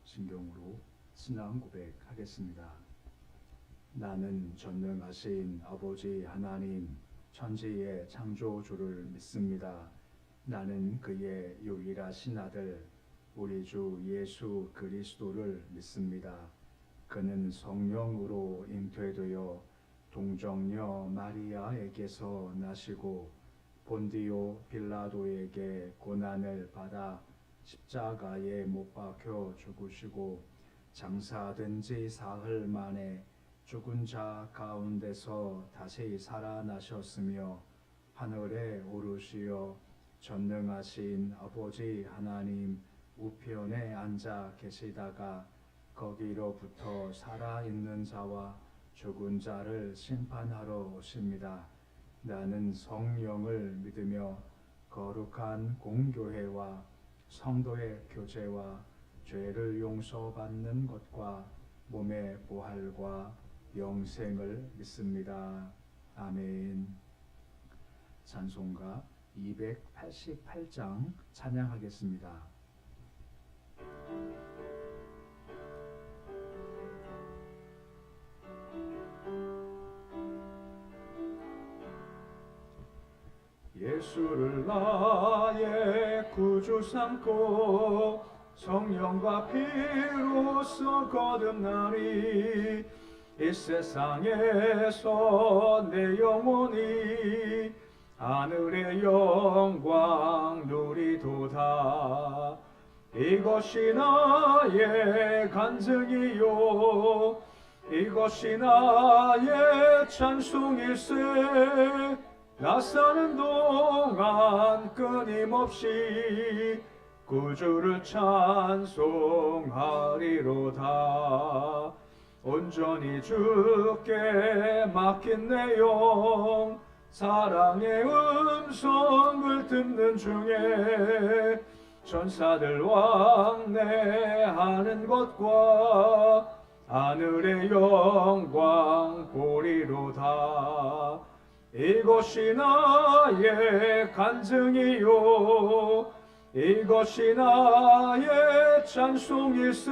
신경으로 신앙 고백하겠습니다. 나는 전능하신 아버지 하나님 천지의 창조주를 믿습니다. 나는 그의 유일하신 아들 우리 주 예수 그리스도를 믿습니다. 그는 성령으로 잉태되어 동정녀 마리아에게서 나시고 본디오 빌라도에게 고난을 받아 십자가에 못 박혀 죽으시고 장사된 지 사흘 만에 죽은 자 가운데서 다시 살아나셨으며 하늘에 오르시어 전능하신 아버지 하나님 우편에 앉아 계시다가 거기로부터 살아있는 자와 죽은 자를 심판하러 오십니다. 나는 성령을 믿으며 거룩한 공교회와 성도의 교제와 죄를 용서받는 것과 몸의 부활과 영생을 믿습니다. 아멘. 찬송가 288장 찬양하겠습니다. 예수를 나의 구주 삼고 성령과 피로써 거듭나니 이 세상에서 내 영혼이 하늘의 영광 누리도다. 이것이 나의 간증이요 이것이 나의 찬송일세. 나 사는 동안 끊임없이 구주를 찬송하리로다. 온전히 주께 맡긴 내 영 사랑의 음성을 듣는 중에 천사들 왕래하는 것과 하늘의 영광 보리로다. 이것이 나의 간증이요 이것이 나의 찬송일세.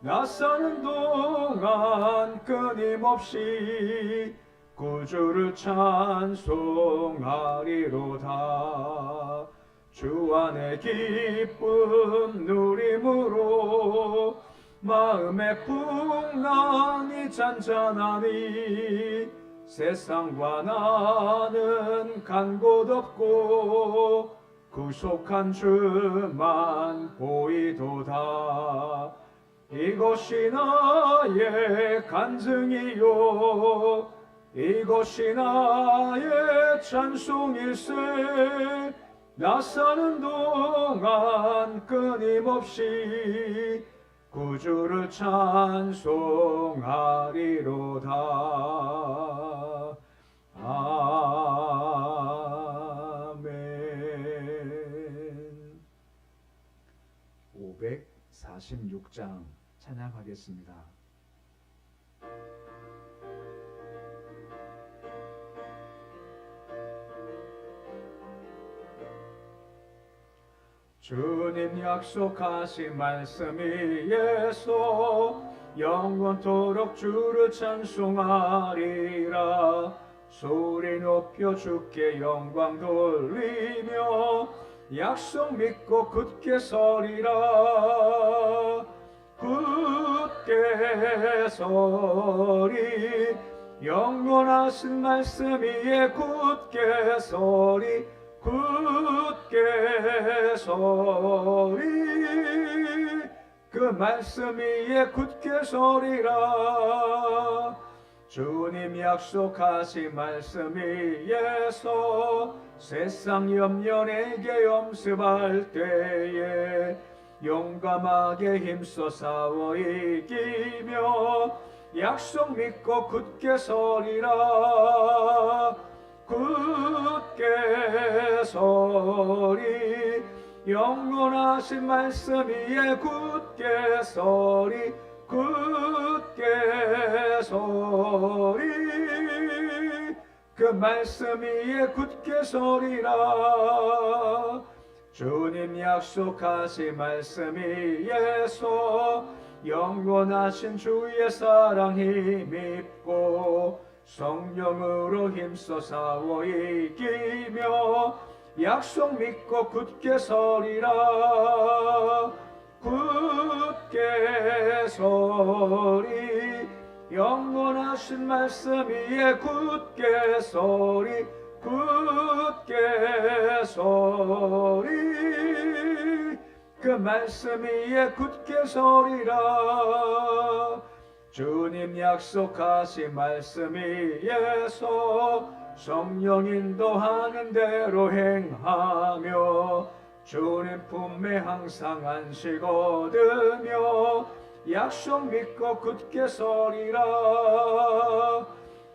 나 사는 동안 끊임없이 구주를 찬송하리로다. 주 안에 기쁨 누림으로 마음의 풍랑이 잔잔하니 세상과 나는 간 곳 없고 구속한 주만 보이도다. 이것이 나의 간증이요 이것이 나의 찬송일세. 나 사는 동안 끊임없이 구주를 찬송하리로다. 아멘. 546장 찬양하겠습니다. 주님 약속하신 말씀 위에서 영원토록 주를 찬송하리라. 소리 높여 주께 영광 돌리며 약속 믿고 굳게 서리라. 굳게 서리 영원하신 말씀 위에 굳게 서리 굳게 서리 그 말씀 위에 굳게 서리라. 주님 약속하신 말씀 위에서 세상 염려 내게 염습할 때에 용감하게 힘써 싸워 이기며 약속 믿고 굳게 서리라. 굳게 서리 영원하신 말씀 위에 굳게 서리 굳게 서리 그 말씀 위에 굳게 서리라. 주님 약속하신 말씀이 예수 영원하신 주의 사랑 힘입고 성령으로 힘써 싸워 이기며 약속 믿고 굳게 서리라 굳게 서리 영원하신 말씀 위에 굳게 서리 굳게 서리 그 말씀 위에 굳게 서리라 주님 약속하신 말씀 위에서 성령 인도하는 대로 행하며 주님 품에 항상 안식 얻으며 약속 믿고 굳게 서리라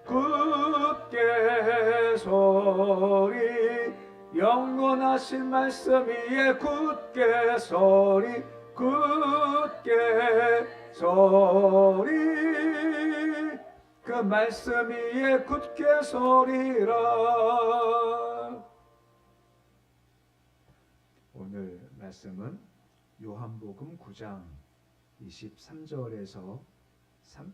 굳게 서리 영원하신 말씀 위에 굳게 서리 굳게 서리 그 말씀 위에 굳게 서리라. 오늘 말씀은 요한복음 9장 23절에서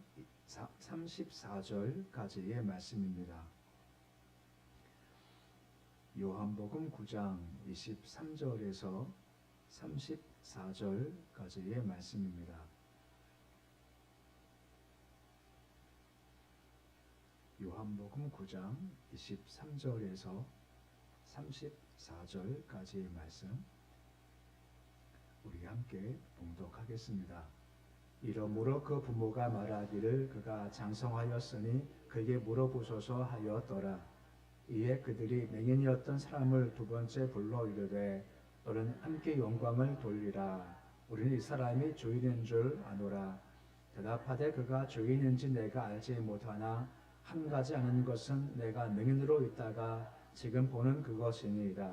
34절까지의 말씀입니다. 요한복음 9장 23절에서 34절까지의 말씀입니다. 요한복음 9장 23절에서 34절까지의 말씀 우리 함께 봉독하겠습니다. 이러므로 그 부모가 말하기를 그가 장성하였으니 그에게 물어보소서 하였더라. 이에 그들이 맹인이었던 사람을 두 번째 불러 이르되 너는 함께 영광을 돌리라. 우리는 이 사람이 주인인 줄 아노라. 대답하되 그가 주인인지 내가 알지 못하나 한 가지 아는 것은 내가 맹인으로 있다가 지금 보는 그것이니이다.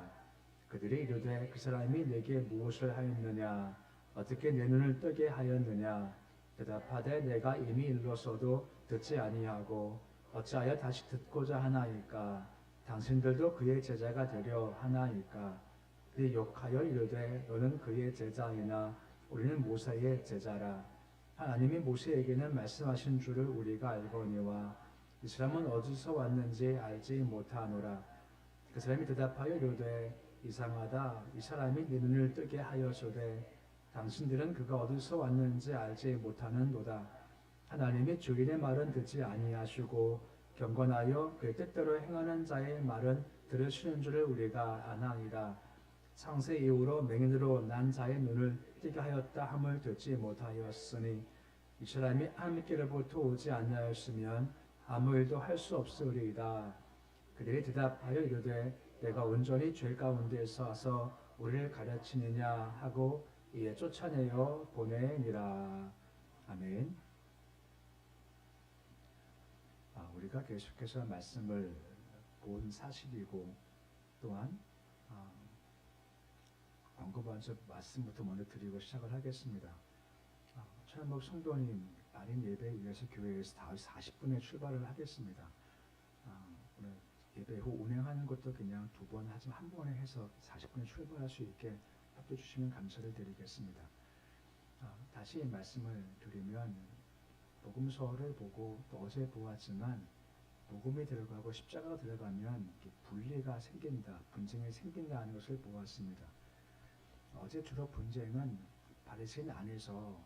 그들이 이르되 그 사람이 내게 무엇을 하였느냐 어떻게 내 눈을 뜨게 하였느냐 대답하되 내가 이미 일렀어도 듣지 아니하고 어찌하여 다시 듣고자 하나이까 당신들도 그의 제자가 되려 하나이까 그들이 욕하여 이르되 너는 그의 제자이나 우리는 모세의 제자라. 하나님이 모세에게는 말씀하신 줄을 우리가 알거니와 이 사람은 어디서 왔는지 알지 못하노라. 그 사람이 대답하여 이르되 이상하다. 이 사람이 내 눈을 뜨게 하여서되 당신들은 그가 어디서 왔는지 알지 못하는도다. 하나님이 주인의 말은 듣지 아니하시고 경건하여 그의 뜻대로 행하는 자의 말은 들으시는 줄을 우리가 아나이다. 창세 이후로 맹인으로 난 자의 눈을 뜨게 하였다 함을 듣지 못하였으니 이 사람이 하나님 길로부터 오지 아니하였으면 아무 일도 할 수 없으리이다. 그들이 대답하여 이르되 내가 온전히 죄 가운데서 와서 우리를 가르치느냐 하고 이에 쫓아내어 보내니라. 아멘. 우리가 계속해서 말씀을 본 사실이고 또한 언급한 말씀부터 먼저 드리고 시작을 하겠습니다. 천안목 성도님 아닌 예배에 위해서 교회에서 다 40분에 출발을 하겠습니다. 오늘 예배 후 운행하는 것도 그냥 두 번 하지 한 번에 해서 40분에 출발할 수 있게 협조해 주시면 감사를 드리겠습니다. 다시 말씀을 드리면 복음서를 보고 또 어제 보았지만 복음이 들어가고 십자가가 들어가면 분리가 생긴다, 분쟁이 생긴다는 것을 보았습니다. 어제 주로 분쟁은 바리새인 안에서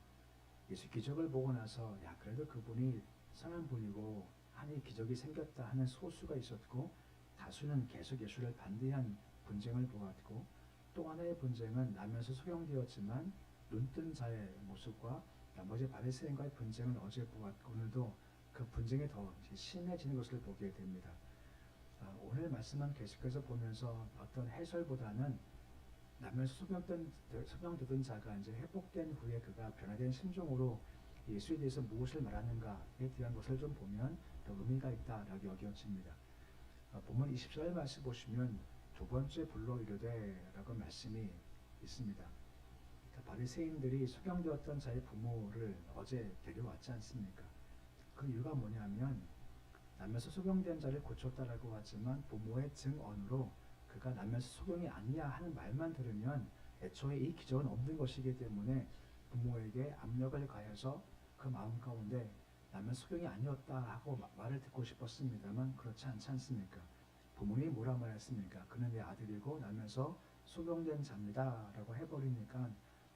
예수 기적을 보고 나서 야 그래도 그분이 선한 분이고 하니 기적이 생겼다 하는 소수가 있었고 다수는 계속 예수를 반대한 분쟁을 보았고 또 하나의 분쟁은 나면서 소용되었지만 눈뜬 자의 모습과 나머지 바리새인과의 분쟁을 어제 보았고 오늘도 그 분쟁이 더 심해지는 것을 보게 됩니다. 오늘 말씀은 계속해서 보면서 어떤 해설보다는 나면서 소명되던 자가 이제 회복된 후에 그가 변화된 심정으로 예수에 대해서 무엇을 말하는가에 대한 것을 좀 보면 더 의미가 있다라고 여겨집니다. 본문 20절 말씀 보시면 두 번째 불러 이르되 라고 말씀이 있습니다. 바리새인들이 소경되었던 자의 부모를 어제 데려왔지 않습니까? 그 이유가 뭐냐면 나면서 소경된 자를 고쳤다라고 하지만 부모의 증언으로 그가 나면서 소경이 아니야 하는 말만 들으면 애초에 이 기적은 없는 것이기 때문에 부모에게 압력을 가해서 그 마음 가운데 나면 소경이 아니었다 하고 말을 듣고 싶었습니다만 그렇지 않지 않습니까? 부모님이 뭐라 말했습니까? 그는 내 아들이고 나면서 소경된 자입니다 라고 해버리니까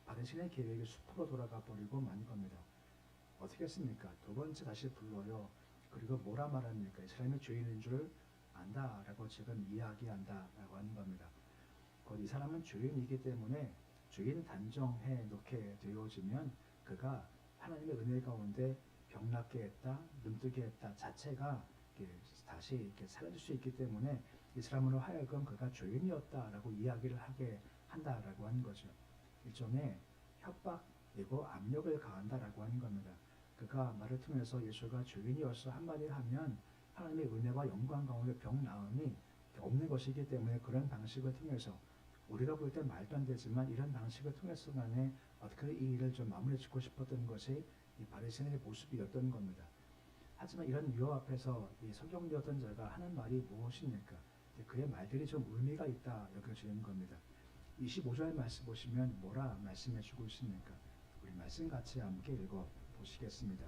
바리새인의 계획이 수포로 돌아가 버리고 만 겁니다. 어떻게 했습니까? 두 번째 다시 불러요. 그리고 뭐라 말합니까? 이 사람이 죄인인 줄 안다라고 지금 이야기한다라고 하는 겁니다. 곧 이 사람은 죄인이기 때문에 죄인 단정해 놓게 되어지면 그가 하나님의 은혜 가운데 병낫게 했다, 눈뜨게 했다 자체가 다시 이렇게 사라질 수 있기 때문에 이 사람으로 하여금 그가 죄인이었다라고 이야기를 하게 한다라고 하는 거죠. 일종의 협박이고 압력을 가한다라고 하는 겁니다. 그가 말을 통해서 예수가 죄인이어서 한마디를 하면 하나님의 은혜와 영광 가운데 병나음이 없는 것이기 때문에 그런 방식을 통해서 우리가 볼 때 말도 안 되지만 이런 방식을 통해서만에 어떻게 이 일을 좀 마무리 짓고 싶었던 것이 이 바리새인의 모습이었던 겁니다. 하지만 이런 위협 앞에서 이 소경되었던 자가 하는 말이 무엇입니까? 그의 말들이 좀 의미가 있다 여겨지는 겁니다. 25절 말씀 보시면 뭐라 말씀해 주고 있습니까? 우리 말씀 같이 함께 읽어 보시겠습니다.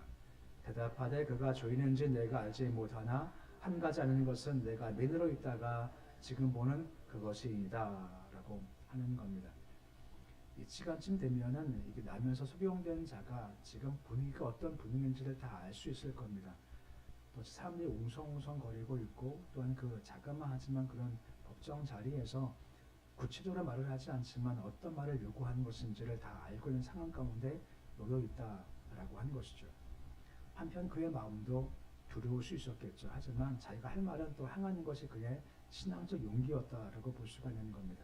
대답하되 그가 죄인인지 내가 알지 못하나 한 가지 아는 것은 내가 맨으로 있다가 지금 보는 그것이니이다 라고 하는 겁니다. 이 시간쯤 되면은 이게 나면서 소경된 자가 지금 분위기가 어떤 분위기인지를 다 알 수 있을 겁니다. 또 사람들이 웅성웅성 거리고 있고 또한 그 자그마하지만 그런 법정 자리에서 구체적으로 말을 하지 않지만 어떤 말을 요구하는 것인지를 다 알고 있는 상황 가운데 놓여 있다라고 하는 것이죠. 한편 그의 마음도 두려울 수 있었겠죠. 하지만 자기가 할 말은 또 행하는 것이 그의 신앙적 용기였다라고 볼 수가 있는 겁니다.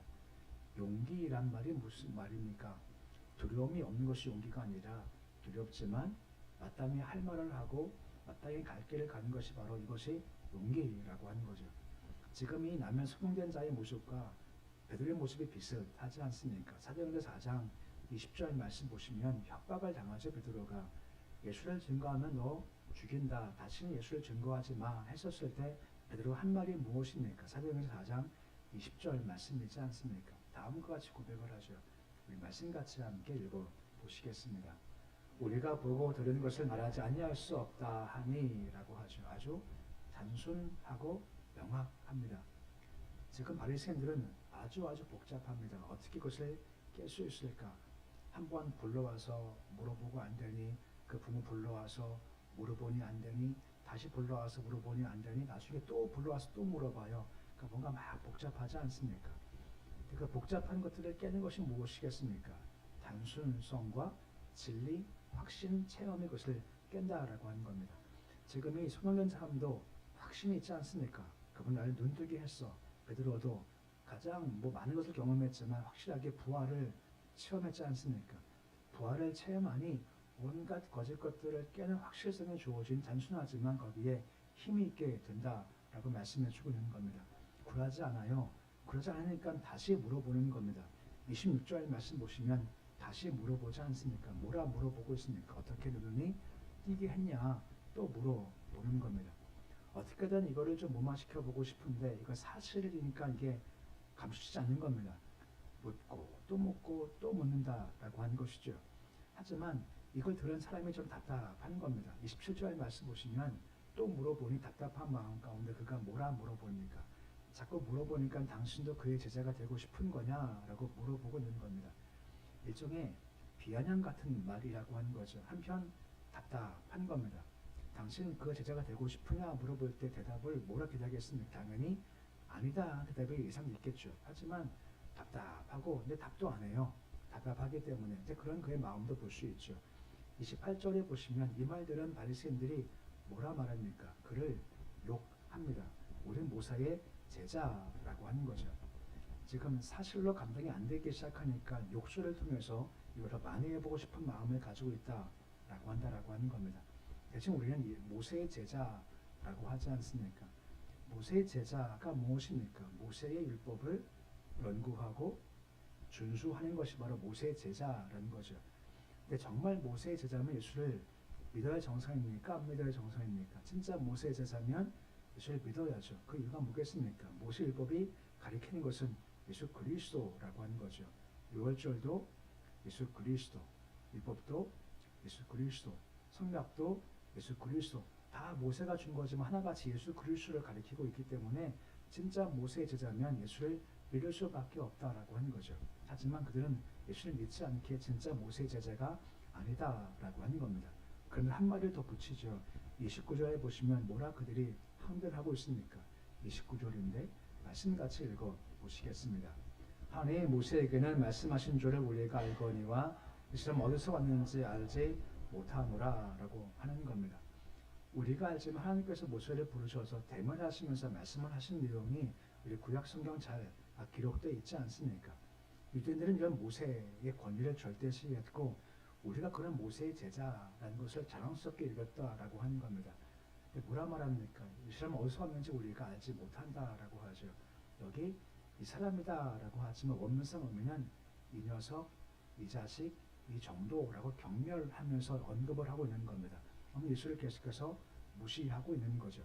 용기란 말이 무슨 말입니까? 두려움이 없는 것이 용기가 아니라 두렵지만 마땅히 할 말을 하고 마땅히 갈 길을 가는 것이 바로 이것이 용기라고 하는 거죠. 지금 이 나면 소경된 자의 모습과 베드로의 모습이 비슷하지 않습니까? 사도행전 4장 20절 말씀 보시면 협박을 당하죠. 베드로가 예수를 증거하면 너 죽인다. 다시는 예수를 증거하지 마 했었을 때 베드로 한 말이 무엇입니까? 사도행전 4장 20절 말씀이지 않습니까? 다음과 같이 고백을 하죠. 우리 말씀같이 함께 읽어 보시겠습니다. 우리가 보고 들은 것을 말하지 아니할 수 없다 하니 라고 하죠. 아주 단순하고 명확합니다. 지금 바리새인들은 아주 복잡합니다. 어떻게 그것을 깰 수 있을까? 한번 불러와서 물어보고 안 되니 그 부모 불러와서 물어보니 안 되니 다시 불러와서 물어보니 안 되니 나중에 또 불러와서 또 물어봐요. 그러니까 뭔가 막 복잡하지 않습니까? 그 복잡한 것들을 깨는 것이 무엇이겠습니까? 단순성과 진리, 확신, 체험의 것을 깬다라고 하는 겁니다. 지금 이 소경된 사람도 확신이 있지 않습니까? 그분 나를 눈뜨게 했어. 베드로도 가장 많은 것을 경험했지만 확실하게 부활을 체험했지 않습니까? 부활을 체험하니 온갖 거짓 것들을 깨는 확실성이 주어진 단순하지만 거기에 힘이 있게 된다라고 말씀해 주고 있는 겁니다. 굴하지 않아요. 그러지 않으니까 다시 물어보는 겁니다. 26절 말씀 보시면 다시 물어보지 않습니까? 뭐라 물어보고 있습니까? 어떻게 누르니 뛰게 했냐? 또 물어보는 겁니다. 어떻게든 이거를 좀 무마시켜 보고 싶은데 이거 사실이니까 이게 감추지 않는 겁니다. 묻고 또 묻고 또 묻는다라고 하는 것이죠. 하지만 이걸 들은 사람이 좀 답답한 겁니다. 27절 말씀 보시면 또 물어보니 답답한 마음 가운데 그가 뭐라 물어보니까 자꾸 물어보니까 당신도 그의 제자가 되고 싶은 거냐라고 물어보고 있는 겁니다. 일종의 비아냥 같은 말이라고 하는 거죠. 한편 답답한 겁니다. 당신 그 제자가 되고 싶으냐 물어볼 때 대답을 뭐라 기대하겠습니까? 당연히 아니다 대답이 예상 있겠죠. 하지만 답답하고 근데 답도 안 해요. 답답하기 때문에 이제 그런 그의 마음도 볼 수 있죠. 28절에 보시면 이 말들은 바리새인들이 뭐라 말합니까? 그를 욕합니다. 우리는 모세의 제자라고 하는 거죠. 지금 사실로 감당이 안 되기 시작하니까 욕설을 통해서 이걸 더 많이 해보고 싶은 마음을 가지고 있다라고 한다라고 하는 겁니다. 대신 우리는 모세의 제자라고 하지 않습니까? 모세의 제자가 무엇입니까? 모세의 율법을 연구하고 준수하는 것이 바로 모세의 제자라는 거죠. 근데 정말 모세의 제자면 예수를 믿어야 정상입니까? 안 믿어야 정상입니까? 진짜 모세의 제자면 예수를 믿어야죠. 그 이유가 뭐겠습니까? 모세 율법이 가리키는 것은 예수 그리스도라고 하는 거죠. 유월절도 예수 그리스도, 율법도 예수 그리스도, 성막도 예수 그리스도, 다 모세가 준 거지만 하나같이 예수 그리스도를 가리키고 있기 때문에 진짜 모세의 제자면 예수를 믿을 수밖에 없다라고 하는 거죠. 하지만 그들은 예수를 믿지 않기에 진짜 모세의 제자가 아니다라고 하는 겁니다. 그러면 한마디를 더 붙이죠. 29절에 보시면 뭐라 그들이 항변을 하고 있습니까? 29절인데 말씀같이 읽어 보시겠습니다. 하나님이 모세에게는 말씀하신 줄을 우리가 알거니와 이 사람 어디서 왔는지 알지 못하노라 라고 하는 겁니다. 우리가 알지만 하나님께서 모세를 부르셔서 대면하시면서 말씀을 하신 내용이 우리 구약 성경 잘 기록되어 있지 않습니까? 유대인들은 이런 모세의 권위를 절대시했고 우리가 그런 모세의 제자라는 것을 자랑스럽게 읽었다라고 하는 겁니다. 뭐라 말합니까? 이 사람 어디서 왔는지 우리가 알지 못한다라고 하죠. 여기 이 사람이다라고 하지만 원문상 의미는 이 녀석, 이 자식, 이 정도라고 경멸하면서 언급을 하고 있는 겁니다. 예수를 계속해서 무시하고 있는 거죠.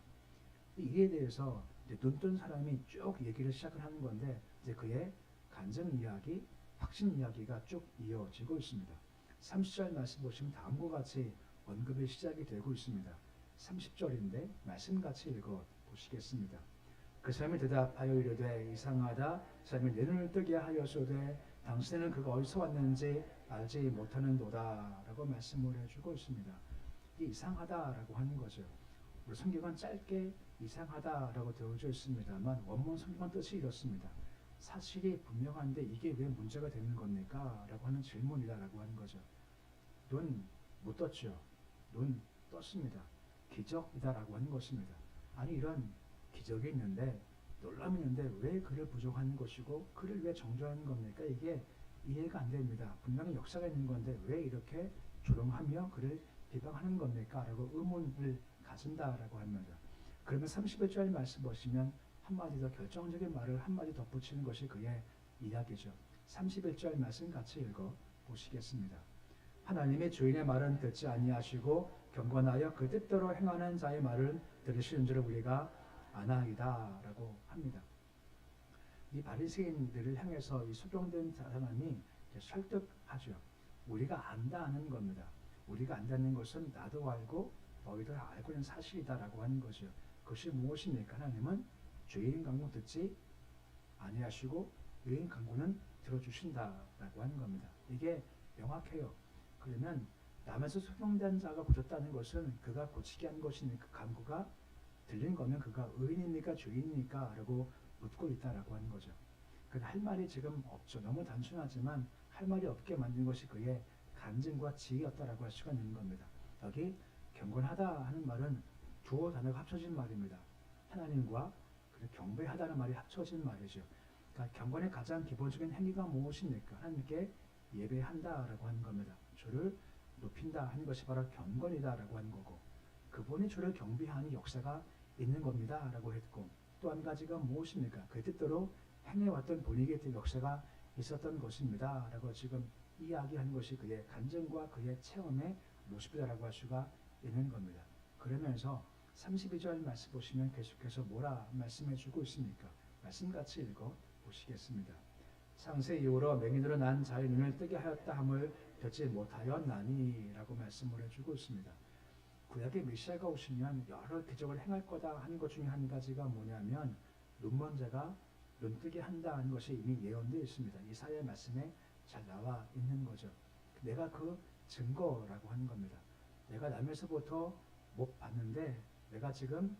이에 대해서 눈 뜬 사람이 쭉 얘기를 시작을 하는 건데 이제 그의 간증 이야기, 확신 이야기가 쭉 이어지고 있습니다. 30절 말씀 보시면 다음과 같이 언급이 시작이 되고 있습니다. 30절인데 말씀같이 읽어 보시겠습니다. 그 사람이 대답하여 이르되 이상하다. 사람이 내 눈을 뜨게 하여서되 당신은 그가 어디서 왔는지 알지 못하는도다 라고 말씀을 해주고 있습니다. 이게 이상하다라고 하는 거죠. 우리 성경은 짧게 이상하다라고 되어져 있습니다만 원문 성경 뜻이 이렇습니다. 사실이 분명한데 이게 왜 문제가 되는 겁니까? 라고 하는 질문이다라고 하는 거죠. 눈 못 떴죠. 눈 떴습니다. 기적이다라고 하는 것입니다. 아니 이런 기적이 있는데 놀람이 있는데 왜 그를 부정하는 것이고 그를 왜 정죄하는 겁니까? 이게 이해가 안 됩니다. 분명히 역사가 있는 건데 왜 이렇게 조롱하며 그를 비방하는 겁니까? 라고 의문을 가진다라고 합니다. 그러면 31절 말씀 보시면 한마디 더 결정적인 말을 한마디 덧붙이는 것이 그의 이야기죠. 31절 말씀 같이 읽어 보시겠습니다. 하나님의 주인의 말은 듣지 아니하시고 경건하여 그 뜻대로 행하는 자의 말을 들으시는 줄을 우리가 아나이다 라고 합니다. 이 바리새인들을 향해서 이 수종된 사람이 설득하죠. 우리가 안다 하는 겁니다. 우리가 안다는 것은 나도 알고 너희도 알고 있는 사실이다라고 하는 거죠. 그것이 무엇입니까? 하나님은 죄인 강구 듣지 아니하시고 의인 강구는 들어주신다라고 하는 겁니다. 이게 명확해요. 그러면 남에서 소경된 자가 고쳤다는 것은 그가 고치게 한 것이니까 그 강구가 들린 거면 그가 의인입니까 죄인입니까? 라고 묻고 있다라고 하는 거죠. 할 말이 지금 없죠. 너무 단순하지만 할 말이 없게 만든 것이 그의 간증과 지혜였다라고 할 수가 있는 겁니다. 여기 경건하다 하는 말은 두어 단어가 합쳐진 말입니다. 하나님과 경배하다는 말이 합쳐진 말이죠. 그러니까 경건의 가장 기본적인 행위가 무엇입니까? 하나님께 예배한다라고 하는 겁니다. 주를 높인다 하는 것이 바로 경건이다라고 하는 거고 그분이 주를 경배하는 역사가 있는 겁니다 라고 했고 또 한 가지가 무엇입니까? 그 뜻대로 행해왔던 분위기의 역사가 있었던 것입니다 라고 지금 이야기하는 것이 그의 간증과 그의 체험의 모습이다라고 할 수가 있는 겁니다. 그러면서 32절 말씀 보시면 계속해서 뭐라 말씀해 주고 있습니까? 말씀같이 읽어 보시겠습니다. 창세 이후로 맹인으로 난 자의 눈을 뜨게 하였다 함을 듣지 못하였나니 라고 말씀을 해주고 있습니다. 구약의 메시아가 오시면 여러 기적을 행할 거다 하는 것 중에 한 가지가 뭐냐면 눈먼 자가 눈뜨게 한다 하는 것이 이미 예언되어 있습니다. 이사야 말씀에 잘 나와 있는 거죠. 내가 그 증거라고 하는 겁니다. 내가 남에서부터 못 봤는데 내가 지금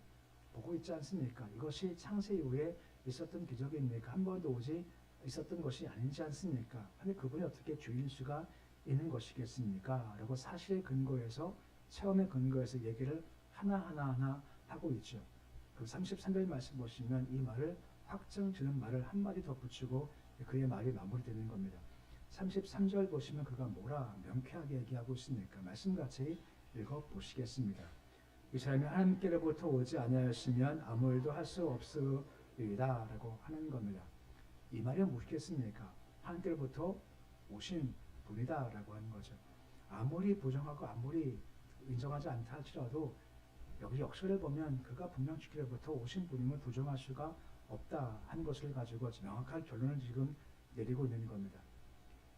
보고 있지 않습니까? 이것이 창세 이후에 있었던 기적입니까? 한 번도 오지 있었던 것이 아니지 않습니까? 근데 그분이 어떻게 주일 수가 있는 것이겠습니까? 라고 사실에 근거해서 체험에 근거해서 얘기를 하나하나 하고 있죠. 그 33절 말씀 보시면 이 말을 확증지는 말을 한마디 더 붙이고 그의 말이 마무리되는 겁니다. 33절 보시면 그가 뭐라 명쾌하게 얘기하고 있습니까? 말씀같이 읽어보시겠습니다. 이 사람이 하나님께로부터 오지 아니하였으면 아무 일도 할 수 없으리이다 라고 하는 겁니다. 이 말이 무엇이겠습니까? 하나님께로부터 오신 분이다 라고 하는 거죠. 아무리 부정하고 아무리 인정하지 않다 할지라도 여기 역설을 보면 그가 분명 주께로부터 오신 분임을 부정할 수가 없다 한 것을 가지고 명확한 결론을 지금 내리고 있는 겁니다.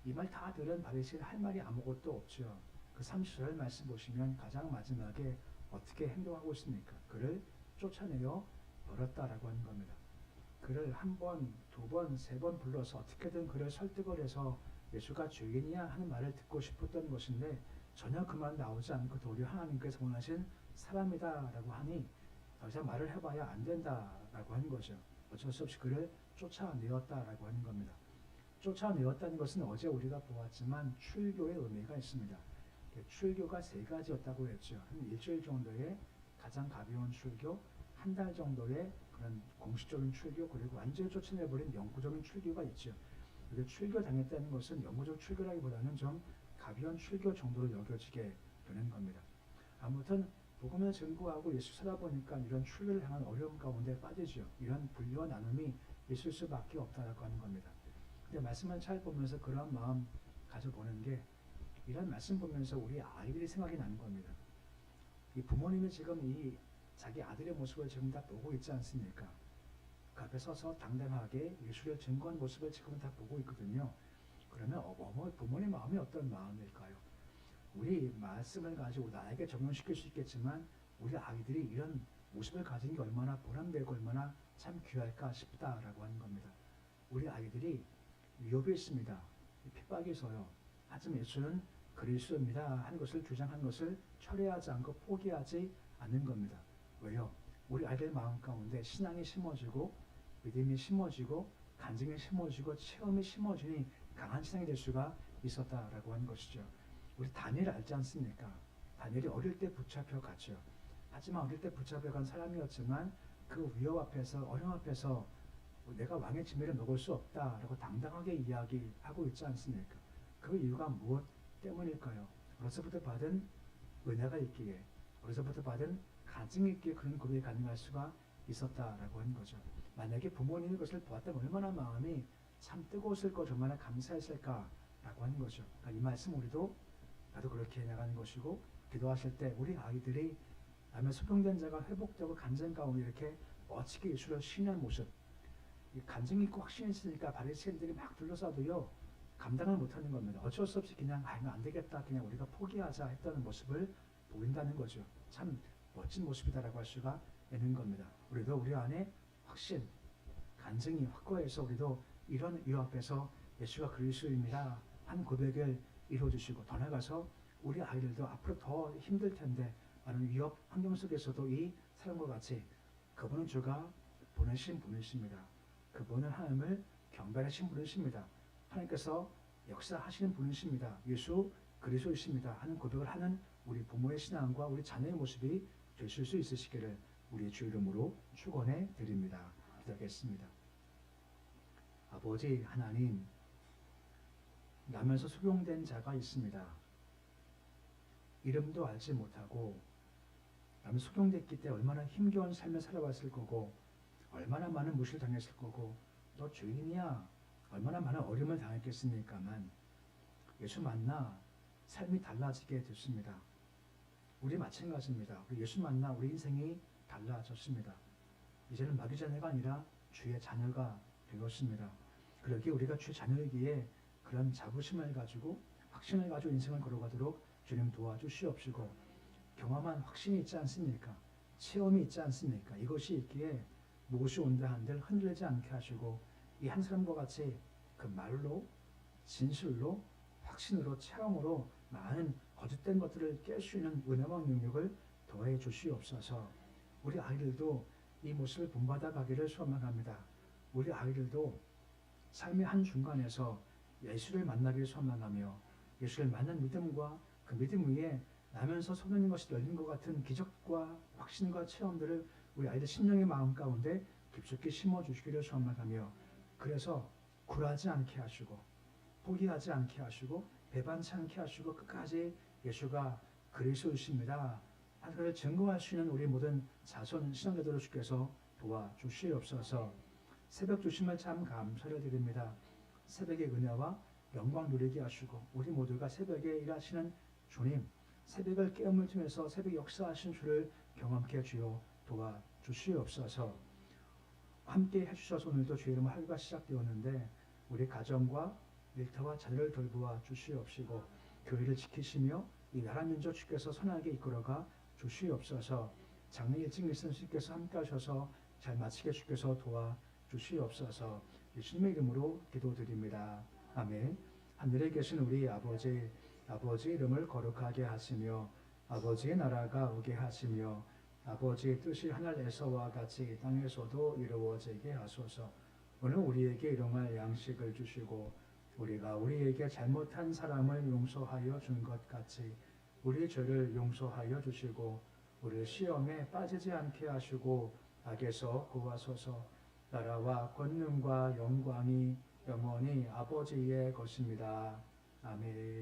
이 말 다 들은 바리새인 할 말이 아무것도 없죠. 그 30절 말씀 보시면 가장 마지막에 어떻게 행동하고 있습니까? 그를 쫓아내어 버렸다라고 하는 겁니다. 그를 한 번, 두 번, 세 번 불러서 어떻게든 그를 설득을 해서 예수가 죄인이야 하는 말을 듣고 싶었던 것인데 전혀 그 말 나오지 않고 도리어 하나님께서 원하신 사람이다라고 하니 더 이상 말을 해봐야 안 된다라고 하는 거죠. 어쩔 수 없이 그를 쫓아내었다라고 하는 겁니다. 쫓아내었다는 것은 어제 우리가 보았지만 출교의 의미가 있습니다. 출교가 세 가지였다고 했죠. 한 일주일 정도의 가장 가벼운 출교, 한 달 정도의 그런 공식적인 출교, 그리고 완전히 쫓아내버린 영구적인 출교가 있죠. 이게 출교 당했다는 것은 영구적 출교라기보다는 좀 가벼운 출교 정도로 여겨지게 되는 겁니다. 아무튼 복음을 증거하고 예수 살아보니까 이런 출교를 향한 어려움 가운데 빠지죠. 이런 분리와 나눔이 있을 수밖에 없다라고 하는 겁니다. 근데 말씀을 잘 보면서 그런 마음 가져보는 게 이런 말씀 보면서 우리 아이들이 생각이 나는 겁니다. 이 부모님이 지금 이 자기 아들의 모습을 지금 다 보고 있지 않습니까? 그 앞에 서서 당당하게 예수를 증거한 모습을 지금 다 보고 있거든요. 그러면 부모님 마음이 어떤 마음일까요? 우리 말씀을 가지고 나에게 적용시킬 수 있겠지만 우리 아이들이 이런 모습을 가진 게 얼마나 보람되고 얼마나 참 귀할까 싶다라고 하는 겁니다. 우리 아이들이 위협이 있습니다. 핍박이 있어요. 하지만 예수는 그리스도입니다 하는 것을 주장한 것을 철회하지 않고 포기하지 않는 겁니다. 왜요? 우리 아이들 마음 가운데 신앙이 심어지고 믿음이 심어지고 간증이 심어지고 체험이 심어지니 강한 신앙이 될 수가 있었다라고 하는 것이죠. 우리 다니엘 알지 않습니까? 다니엘이 어릴 때 붙잡혀 갔죠. 하지만 어릴 때 붙잡혀 간 사람이었지만 그 위협 앞에서 어려움 앞에서 내가 왕의 지배를 먹을 수 없다라고 당당하게 이야기하고 있지 않습니까? 그 이유가 무엇 때문일까요? 어려서부터 받은 은혜가 있기에 어려서부터 받은 간증이 있기에 그런 고백이 가능할 수가 있었다라고 하는 거죠. 만약에 부모님이 그것을 보았다면 얼마나 마음이 참 뜨거웠을 거 얼마나 감사했을까라고 하는 거죠. 그러니까 이 말씀 우리도 나도 그렇게 해나가는 것이고 기도하실 때 우리 아이들이 남의 소경된 자가 회복되고 간증 가운데 이렇게 멋지게 예수를 신뢰한 모습 이 간증이 있고 확신이 있으니까 바리새인들이 막 둘러싸도요 감당을 못하는 겁니다. 어쩔 수 없이 그냥 이거 안 되겠다 그냥 우리가 포기하자 했다는 모습을 보인다는 거죠. 참 멋진 모습이다라고 할 수가 있는 겁니다. 우리도 우리 안에 확신, 간증이 확고해서 우리도 이런 위협 앞에서 예수가 그리스도입니다 한 고백을 이루어주시고 더 나아가서 우리 아이들도 앞으로 더 힘들 텐데 많은 위협 환경 속에서도 이 사람과 같이 그분은 주가 보내신 분이십니다. 그분은 하나님을 경배하신 분이십니다. 하나님께서 역사하시는 분이십니다. 예수 그리스도이십니다 하는 고백을 하는 우리 부모의 신앙과 우리 자녀의 모습이 되실 수 있으시기를 우리 주 이름으로 축원해 드립니다. 기도하겠습니다. 아버지 하나님, 나면서 소경된 자가 있습니다. 이름도 알지 못하고 나면 소경됐기 때문에 얼마나 힘겨운 삶을 살아왔을 거고 얼마나 많은 무시를 당했을 거고 너 죄인이야 얼마나 많은 어려움을 당했겠습니까만 예수 만나 삶이 달라지게 됐습니다. 우리 마찬가지입니다. 우리 예수 만나 우리 인생이 달라졌습니다. 이제는 마귀 자녀가 아니라 주의 자녀가 되었습니다. 그러기에 우리가 주의 자녀이기에 그런 자부심을 가지고 확신을 가지고 인생을 걸어가도록 주님 도와주시옵시고 경험한 확신이 있지 않습니까? 체험이 있지 않습니까? 이것이 있기에 무엇이 온다 한들 흔들리지 않게 하시고 이 한 사람과 같이 그 말로 진실로 확신으로 체험으로 많은 거짓된 것들을 깰 수 있는 은혜와 능력을 더해 주시옵소서. 우리 아이들도 이 모습을 본받아 가기를 소망합니다. 우리 아이들도 삶의 한 중간에서 예수를 만나기를 소망하며 예수를 만난 믿음과 그 믿음 위에 나면서 소명인 것이 열린 것 같은 기적과 확신과 체험들을 우리 아이들 심령의 마음 가운데 깊숙이 심어주시기를 소망하며 그래서 굴하지 않게 하시고 포기하지 않게 하시고 배반치 않게 하시고 끝까지 예수가 그리스도이십니다 하나님을 증거할 수 있는 우리 모든 자손 신앙자들을 주께서 도와주시옵소서. 새벽 주심을 참 감사를 드립니다. 새벽의 은혜와 영광 누리게 하시고 우리 모두가 새벽에 일하시는 주님 새벽을 깨움을 통해서 새벽 역사하신 주를 경험케 주여 도와주시옵소서. 함께 해주셔서 오늘도 주의 이름 하루가 시작되었는데 우리 가정과 일터와 자녀를 돌보아 주시옵시고 교회를 지키시며 이 나라 민족 주께서 선하게 이끌어가 주시옵소서. 장래 일찍 일선 주께서 함께 하셔서 잘 마치게 주께서 도와 주시옵소서. 예수님의 이름으로 기도드립니다. 아멘. 하늘에 계신 우리 아버지 이름을 거룩하게 하시며 아버지의 나라가 오게 하시며 아버지의 뜻이 하늘에서와 같이 땅에서도 이루어지게 하소서. 오늘 우리에게 일용할 양식을 주시고 우리가 우리에게 잘못한 사람을 용서하여 준 것 같이 우리 죄를 용서하여 주시고 우리 시험에 빠지지 않게 하시고 악에서 구하소서. 나라와 권능과 영광이 영원히 아버지의 것입니다. 아멘.